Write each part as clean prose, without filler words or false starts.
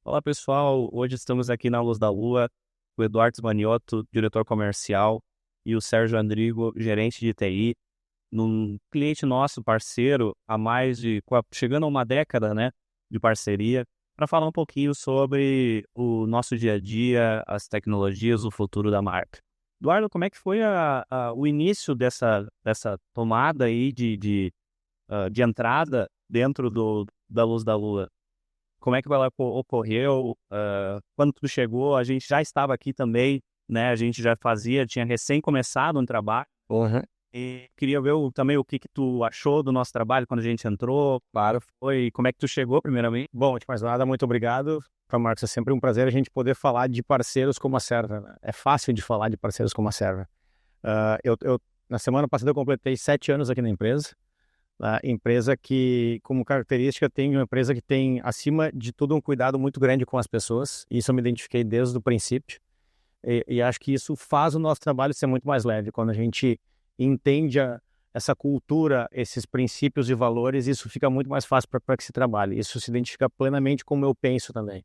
Olá pessoal, hoje estamos aqui na Luz da Lua, o Eduardo Smanioto, diretor comercial, e o Sérgio Andrigo, gerente de TI, num cliente nosso, parceiro, há mais de, chegando a uma década, né, de parceria, para falar um pouquinho sobre o nosso dia a dia, as tecnologias, o futuro da marca. Eduardo, como é que foi o início dessa tomada aí de entrada dentro da Luz da Lua? Como é que ela ocorreu? Quando tu chegou, a gente já estava aqui também, né? A gente já tinha recém começado um trabalho. Uhum. E queria ver também o que que tu achou do nosso trabalho quando a gente entrou. Claro. Como é que tu chegou, primeiramente? Bom, antes de mais nada, muito obrigado. Para Marcos, é sempre um prazer a gente poder falar de parceiros como a Server, né? É fácil de falar de parceiros como a Server. Na semana passada, eu completei 7 anos aqui na empresa. A empresa que, como característica, tem uma empresa que tem, acima de tudo, um cuidado muito grande com as pessoas. Isso eu me identifiquei desde o princípio. E acho que isso faz o nosso trabalho ser muito mais leve. Quando a gente entende essa cultura, esses princípios e valores, isso fica muito mais fácil para que se trabalhe. Isso se identifica plenamente como eu penso também.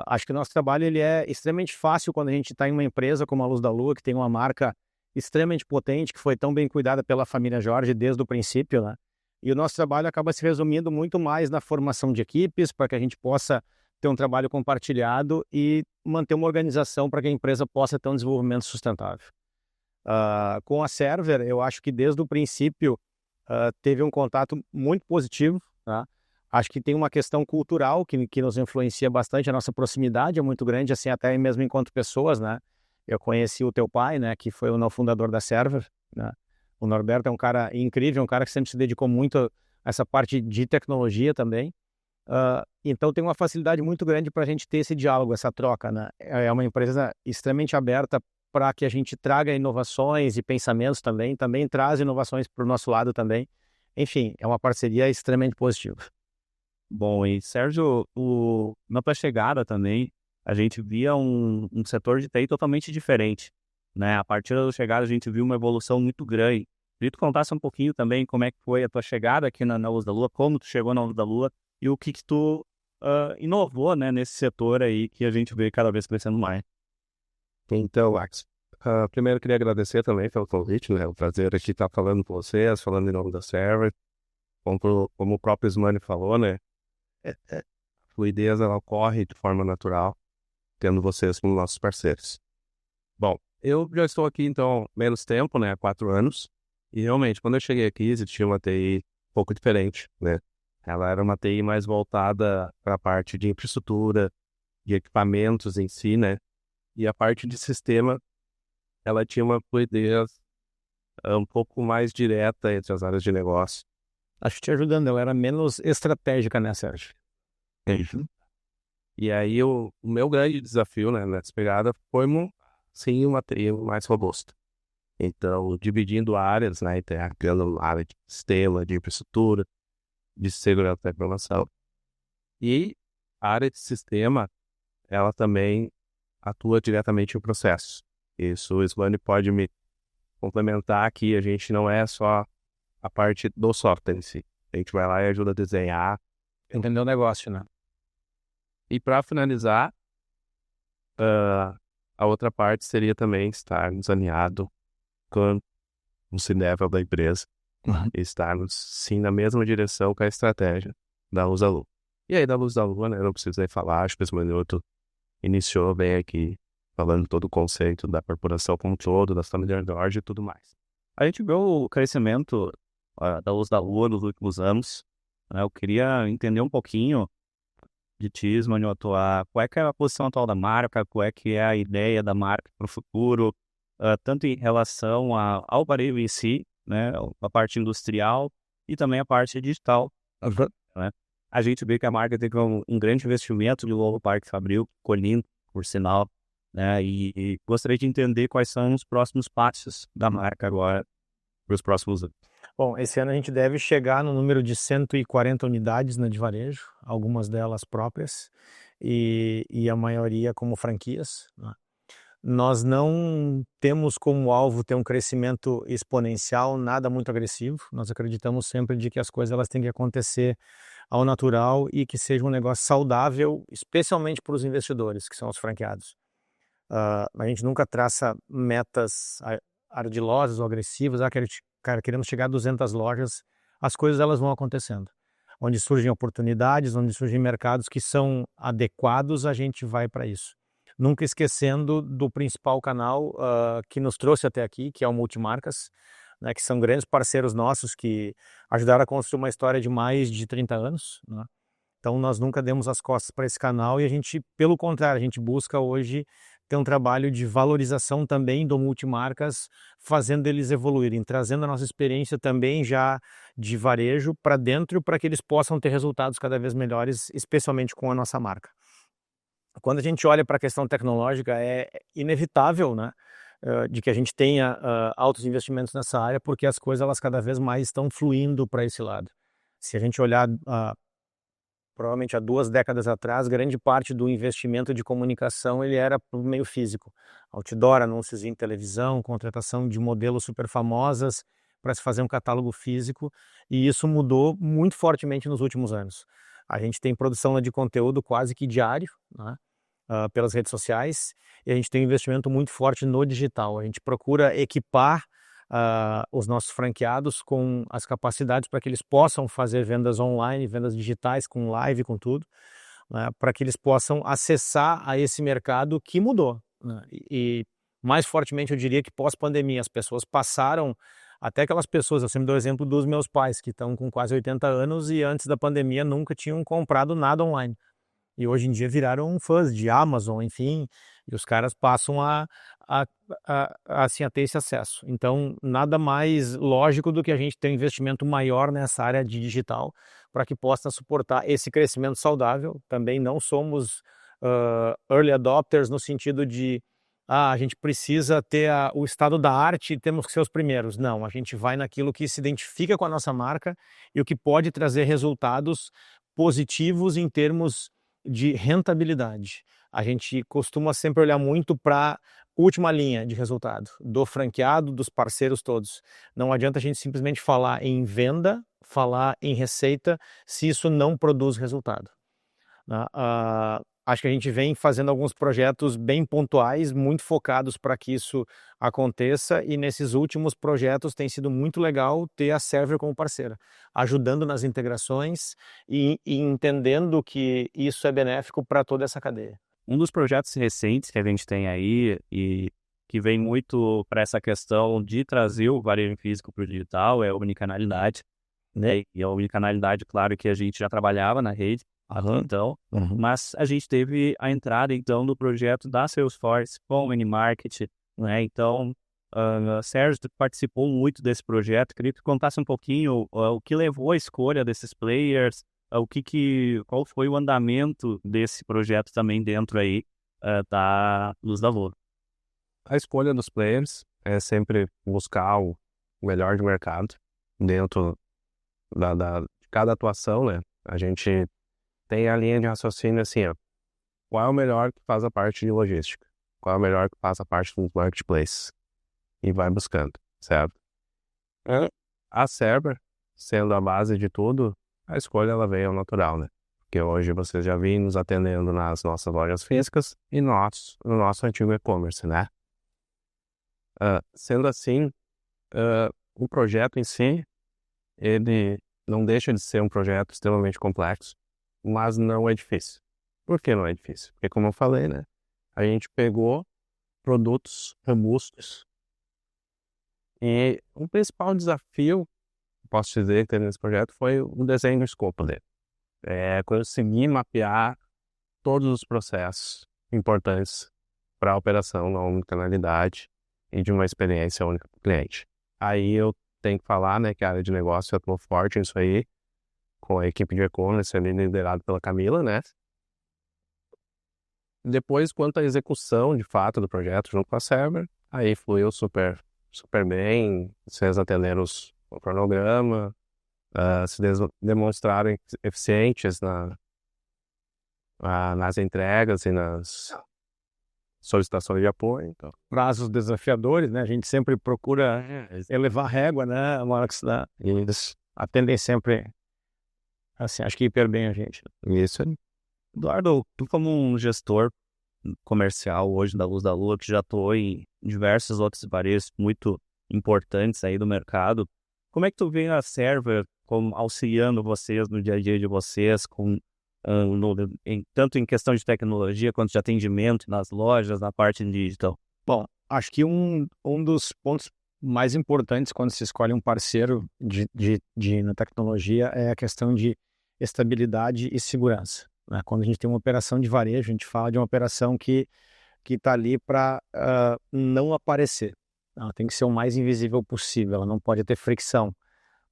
Acho que o nosso trabalho ele é extremamente fácil quando a gente está em uma empresa como a Luz da Lua, que tem uma marca extremamente potente, que foi tão bem cuidada pela família Jorge desde o princípio, né? E o nosso trabalho acaba se resumindo muito mais na formação de equipes, para que a gente possa ter um trabalho compartilhado e manter uma organização para que a empresa possa ter um desenvolvimento sustentável. Com a Server, eu acho que desde o princípio teve um contato muito positivo, tá? Acho que tem uma questão cultural que nos influencia bastante, a nossa proximidade é muito grande, assim, até mesmo enquanto pessoas, né? Eu conheci o teu pai, né, que foi o fundador da Server, né? O Norberto é um cara incrível, um cara que sempre se dedicou muito a essa parte de tecnologia também. Então tem uma facilidade muito grande para a gente ter esse diálogo, essa troca, né? É uma empresa extremamente aberta para que a gente traga inovações e pensamentos também traz inovações para o nosso lado também. Enfim, é uma parceria extremamente positiva. Bom, e Sérgio, na tua chegada também, a gente via um setor de TI totalmente diferente, né? A partir da tua chegada, a gente viu uma evolução muito grande. Queria que tu contasse um pouquinho também como é que foi a tua chegada aqui na Luz da Lua, como tu chegou na Luz da Lua e o que que tu inovou, né, nesse setor aí que a gente vê cada vez crescendo mais. Então, Max, primeiro eu queria agradecer também pelo convite, né? É um prazer aqui estar falando com vocês, falando em nome da Server. Como o próprio Ismani falou, né? A fluidez ela ocorre de forma natural, tendo vocês como nossos parceiros. Bom, eu já estou aqui então menos tempo, né? Há 4 anos. E realmente, quando eu cheguei aqui, existia uma TI um pouco diferente, né? Ela era uma TI mais voltada para a parte de infraestrutura, de equipamentos em si, né? E a parte de sistema ela tinha uma fluidez um pouco mais direta entre as áreas de negócio. Acho que te ajudando, ela era menos estratégica, né, Sérgio? Uhum. E aí o meu grande desafio, né, nessa pegada foi sim uma TI mais robusta. Então, dividindo áreas, né, criando área de sistema, de infraestrutura, de segurança da informação. E a área de sistema, ela também atua diretamente no processo. Isso o Slane pode me complementar que a gente não é só a parte do software em si. A gente vai lá e ajuda a desenhar. Entendeu o negócio, né? E para finalizar, a outra parte seria também estarmos alinhado com o C-level da empresa Uhum. e estarmos, sim, na mesma direção com a estratégia da Luz da Lua. E aí, da Luz da Lua, né, eu não preciso nem falar, acho que esse minuto iniciou bem aqui, falando todo o conceito da corporação como um todo, da família Jorge e tudo mais. A gente viu o crescimento da Luz da Lua nos últimos anos, né? Eu queria entender um pouquinho de ti, Manioto, qual é que é a posição atual da marca, qual é que é a ideia da marca para o futuro, tanto em relação ao varejo em si, né, a parte industrial e também a parte digital, Uhum. né? A gente vê que a marca teve um grande investimento de novo Parque Fabril, Colina, por sinal, né? E gostaria de entender quais são os próximos passos da marca agora para os próximos anos. Bom, esse ano a gente deve chegar no número de 140 unidades, né, de varejo, algumas delas próprias, e a maioria como franquias, né? Nós não temos como alvo ter um crescimento exponencial, nada muito agressivo. Nós acreditamos sempre de que as coisas elas têm que acontecer ao natural e que seja um negócio saudável, especialmente para os investidores, que são os franqueados. A gente nunca traça metas ardilosas ou agressivas. Queremos chegar a 200 lojas. As coisas elas vão acontecendo. Onde surgem oportunidades, onde surgem mercados que são adequados, a gente vai para isso. Nunca esquecendo do principal canal que nos trouxe até aqui, que é o Multimarcas, né, que são grandes parceiros nossos que ajudaram a construir uma história de mais de 30 anos, né? Então nós nunca demos as costas para esse canal e a gente, pelo contrário, a gente busca hoje ter um trabalho de valorização também do Multimarcas, fazendo eles evoluírem, trazendo a nossa experiência também já de varejo para dentro, para que eles possam ter resultados cada vez melhores, especialmente com a nossa marca. Quando a gente olha para a questão tecnológica, é inevitável, né, de que a gente tenha altos investimentos nessa área, porque as coisas elas cada vez mais estão fluindo para esse lado. Se a gente olhar provavelmente há 2 décadas atrás, grande parte do investimento de comunicação ele era para o meio físico. Outdoor, anúncios em televisão, contratação de modelos super famosas para se fazer um catálogo físico, e isso mudou muito fortemente nos últimos anos. A gente tem produção de conteúdo quase que diário, né, pelas redes sociais, e a gente tem um investimento muito forte no digital. A gente procura equipar os nossos franqueados com as capacidades para que eles possam fazer vendas online, vendas digitais, com live, com tudo, né, para que eles possam acessar a esse mercado que mudou, né? E mais fortemente eu diria que pós-pandemia as pessoas passaram, até aquelas pessoas, eu sempre dou o exemplo dos meus pais, que estão com quase 80 anos e antes da pandemia nunca tinham comprado nada online. E hoje em dia viraram fãs de Amazon, enfim, e os caras passam assim, a ter esse acesso. Então, nada mais lógico do que a gente ter um investimento maior nessa área de digital para que possa suportar esse crescimento saudável. Também não somos early adopters no sentido de a gente precisa ter o estado da arte e temos que ser os primeiros. Não, a gente vai naquilo que se identifica com a nossa marca e o que pode trazer resultados positivos em termos de rentabilidade. A gente costuma sempre olhar muito para a última linha de resultado, do franqueado, dos parceiros todos. Não adianta a gente simplesmente falar em venda, falar em receita, se isso não produz resultado, né? Acho que a gente vem fazendo alguns projetos bem pontuais, muito focados para que isso aconteça, e nesses últimos projetos tem sido muito legal ter a Server como parceira, ajudando nas integrações e entendendo que isso é benéfico para toda essa cadeia. Um dos projetos recentes que a gente tem aí e que vem muito para essa questão de trazer o varejo físico para o digital é a omnicanalidade, né? E a omnicanalidade, claro que a gente já trabalhava na rede, então, mas a gente teve a entrada, então, no projeto da Salesforce com o Minimarket, né? Então, Sérgio, tu participou muito desse projeto, queria que tu contasse um pouquinho o que levou à escolha desses players, qual foi o andamento desse projeto também dentro aí da Luz da Lua. A escolha dos players é sempre buscar o melhor de mercado dentro de cada atuação, né? A gente tem a linha de raciocínio assim, ó, qual é o melhor que faz a parte de logística? Qual é o melhor que faz a parte do marketplace? E vai buscando, certo? A Server, sendo a base de tudo, a escolha ela veio ao natural, né? Porque hoje vocês já vêm nos atendendo nas nossas lojas físicas e no nosso antigo e-commerce, né? Sendo assim, o projeto em si, ele não deixa de ser um projeto extremamente complexo, mas não é difícil. Por que não é difícil? Porque, como eu falei, né? A gente pegou produtos robustos e o principal desafio, posso dizer, que teve nesse projeto foi o desenho do escopo dele. Conseguir mapear todos os processos importantes para a operação na omnicanalidade e de uma experiência única para o cliente. Aí eu tenho que falar, né, que a área de negócio atuou forte nisso aí, com a equipe de e-commerce ali liderada pela Camila, né? Depois, quanto à execução, de fato, do projeto junto com a Server, aí fluiu super bem, vocês atenderam o cronograma, se demonstraram eficientes nas entregas e solicitação de apoio, então. Prazos desafiadores, né? A gente sempre procura elevar a régua, né, Marcos? Né? Eles atendem sempre, assim, acho que hiper bem a gente. Isso aí. Eduardo, tu como um gestor comercial hoje da Luz da Lua, que já atuou em diversos outros varejos muito importantes aí do mercado, como é que tu vê a Server como auxiliando vocês no dia a dia de vocês, tanto em questão de tecnologia quanto de atendimento nas lojas, na parte digital? Bom, acho que um dos pontos mais importantes quando se escolhe um parceiro na tecnologia é a questão de estabilidade e segurança, né? Quando a gente tem uma operação de varejo, a gente fala de uma operação que está ali para não aparecer. Ela tem que ser o mais invisível possível, ela não pode ter fricção,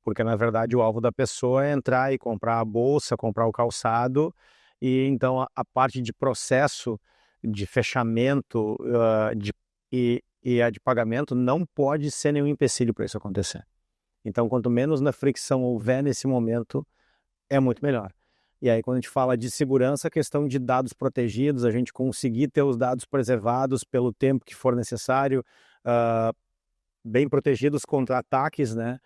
porque na verdade o alvo da pessoa é entrar e comprar a bolsa, comprar o calçado, e então a parte de processo, de fechamento e a de pagamento não pode ser nenhum empecilho para isso acontecer. Então, quanto menos na fricção houver nesse momento, é muito melhor. E aí, quando a gente fala de segurança, a questão de dados protegidos, a gente conseguir ter os dados preservados pelo tempo que for necessário, bem protegidos contra ataques, né?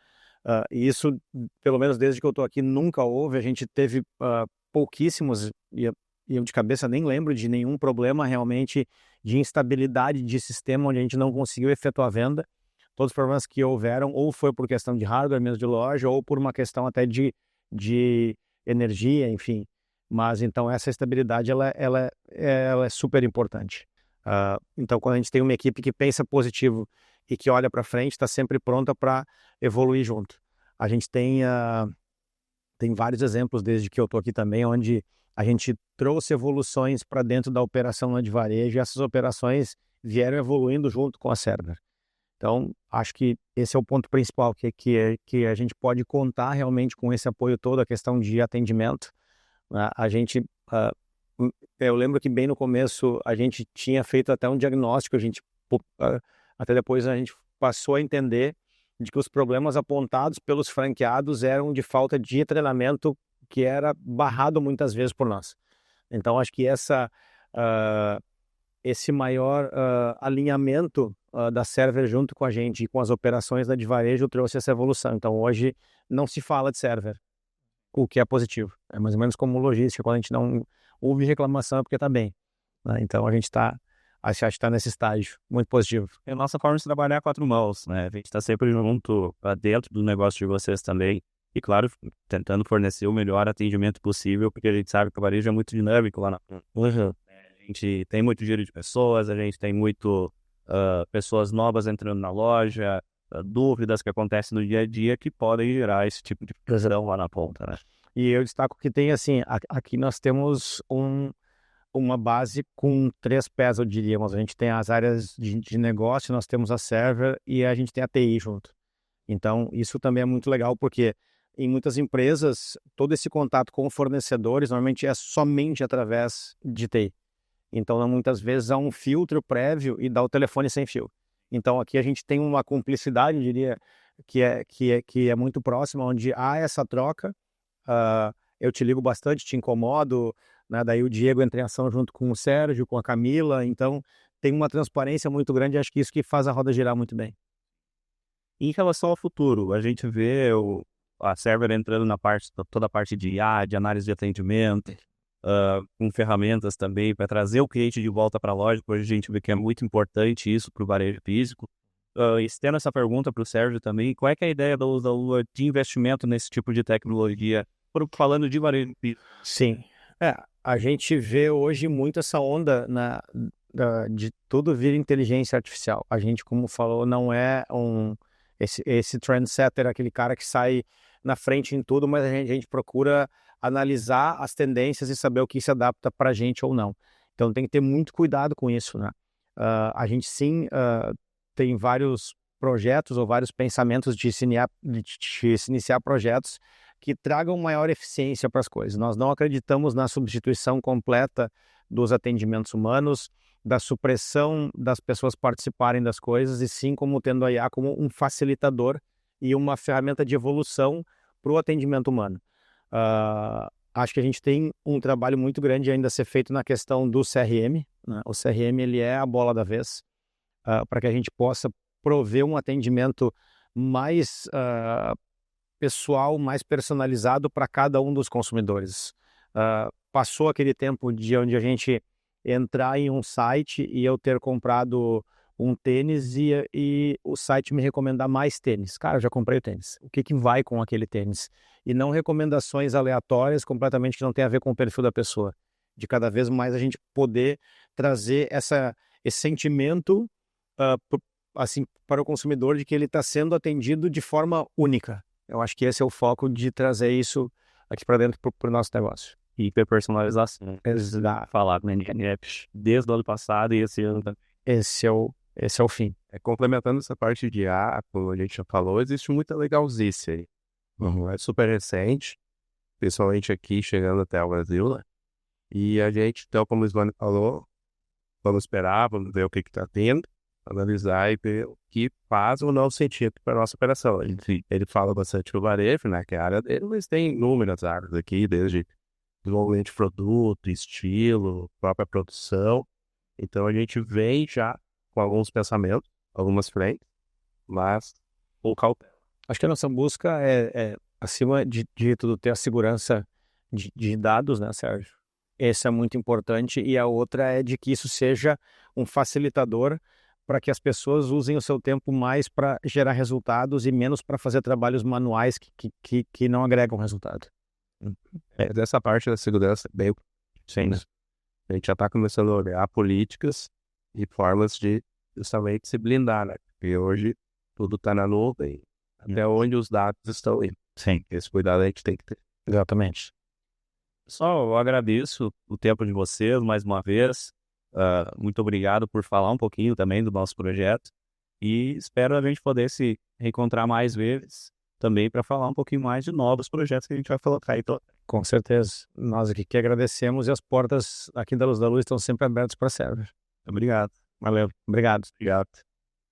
E isso, pelo menos desde que eu estou aqui, nunca houve. A gente teve pouquíssimos, e eu de cabeça nem lembro de nenhum problema realmente de instabilidade de sistema onde a gente não conseguiu efetuar a venda. Todos os problemas que houveram ou foi por questão de hardware mesmo de loja ou por uma questão até de energia, enfim. Mas então essa estabilidade ela é super importante. Então quando a gente tem uma equipe que pensa positivo e que olha para frente, está sempre pronta para evoluir junto. A gente tem vários exemplos desde que eu estou aqui também, onde a gente trouxe evoluções para dentro da operação lá de varejo e essas operações vieram evoluindo junto com a Server. Então, acho que esse é o ponto principal, que a gente pode contar realmente com esse apoio todo, a questão de atendimento. Eu lembro que bem no começo a gente tinha feito até um diagnóstico, até depois a gente passou a entender de que os problemas apontados pelos franqueados eram de falta de treinamento que era barrado muitas vezes por nós. Então, acho que esse maior alinhamento da Server junto com a gente e com as operações da de varejo trouxe essa evolução. Então, hoje não se fala de Server, o que é positivo. É mais ou menos como logística, quando a gente não ouve reclamação é porque está bem, né? Então, a gente está nesse estágio muito positivo. É a nossa forma de trabalhar a quatro mãos, né? A gente está sempre junto dentro do negócio de vocês também. E, claro, tentando fornecer o melhor atendimento possível, porque a gente sabe que o varejo é muito dinâmico lá na frente. A gente tem muito giro de pessoas, a gente tem muito pessoas novas entrando na loja, dúvidas que acontecem no dia a dia que podem gerar esse tipo de pressão lá na ponta, né? E eu destaco que tem, assim, aqui nós temos uma base com 3 pés, eu diria. A gente tem as áreas de negócio, nós temos a Server e a gente tem a TI junto. Então, isso também é muito legal, porque em muitas empresas, todo esse contato com fornecedores normalmente é somente através de TI. Então, muitas vezes há um filtro prévio e dá o telefone sem fio. Então, aqui a gente tem uma cumplicidade, eu diria, que é muito próxima, onde há essa troca. Eu te ligo bastante, te incomodo, né? Daí o Diego entra em ação junto com o Sérgio, com a Camila. Então, tem uma transparência muito grande. Acho que isso que faz a roda girar muito bem. Em relação ao futuro, a gente vê a Server entrando toda a parte de IA, de análise de atendimento, com ferramentas também para trazer o cliente de volta para a loja, porque a gente vê que é muito importante isso para o varejo físico. Estendo essa pergunta para o Sérgio também, qual é que é a ideia da Luz da Lua de investimento nesse tipo de tecnologia, falando de varejo físico? Sim, a gente vê hoje muito essa onda de tudo vir inteligência artificial. A gente, como falou, não é esse trendsetter, aquele cara que sai na frente em tudo, mas a gente procura analisar as tendências e saber o que se adapta para a gente ou não. Então tem que ter muito cuidado com isso, né? A gente sim tem vários projetos ou vários pensamentos de se iniciar projetos que tragam maior eficiência para as coisas. Nós não acreditamos na substituição completa dos atendimentos humanos, da supressão das pessoas participarem das coisas, e sim como tendo a IA como um facilitador e uma ferramenta de evolução para o atendimento humano. Acho que a gente tem um trabalho muito grande ainda a ser feito na questão do CRM, né? O CRM ele é a bola da vez para que a gente possa prover um atendimento mais pessoal, mais personalizado para cada um dos consumidores. Passou aquele tempo de onde a gente entrar em um site e eu ter comprado um tênis e o site me recomendar mais tênis. Cara, eu já comprei o tênis. O que vai com aquele tênis? E não recomendações aleatórias completamente que não tem a ver com o perfil da pessoa. De cada vez mais a gente poder trazer esse sentimento assim, para o consumidor de que ele está sendo atendido de forma única. Eu acho que esse é o foco de trazer isso aqui para dentro para o nosso negócio. Hiperpersonalização. Exato. Falar com apps desde o ano passado e esse ano também. Esse é o fim. Complementando essa parte de como a gente já falou, existe muita legalzice aí. É super recente, principalmente aqui, chegando até o Brasil, né? E a gente, então, como o Svani falou, vamos esperar, vamos ver o que está tendo, analisar e ver o que faz ou não sentido para a nossa operação. Ele fala bastante do varejo, né, que é a área dele, mas tem inúmeras áreas aqui, desde desenvolvimento de produto, estilo, própria produção. Então a gente vem já com alguns pensamentos, algumas frentes, mas com cautela. Acho que a nossa busca é acima de tudo, ter a segurança de dados, né, Sérgio? Essa é muito importante. E a outra é de que isso seja um facilitador para que as pessoas usem o seu tempo mais para gerar resultados e menos para fazer trabalhos manuais que não agregam resultado. Dessa parte da segurança, bem, sim, né? A gente já está começando a olhar políticas e formas de justamente se blindar, né? Porque hoje tudo está na nuvem, até onde os dados estão indo. Sim. Esse cuidado a gente tem que ter. Exatamente. Pessoal, eu agradeço o tempo de vocês mais uma vez. Muito obrigado por falar um pouquinho também do nosso projeto. E espero a gente poder se reencontrar mais vezes também para falar um pouquinho mais de novos projetos que a gente vai colocar aí. Com certeza. Nós aqui que agradecemos e as portas aqui da Luz da Luz estão sempre abertas para server. Obrigado. Valeu. Obrigado. Obrigado.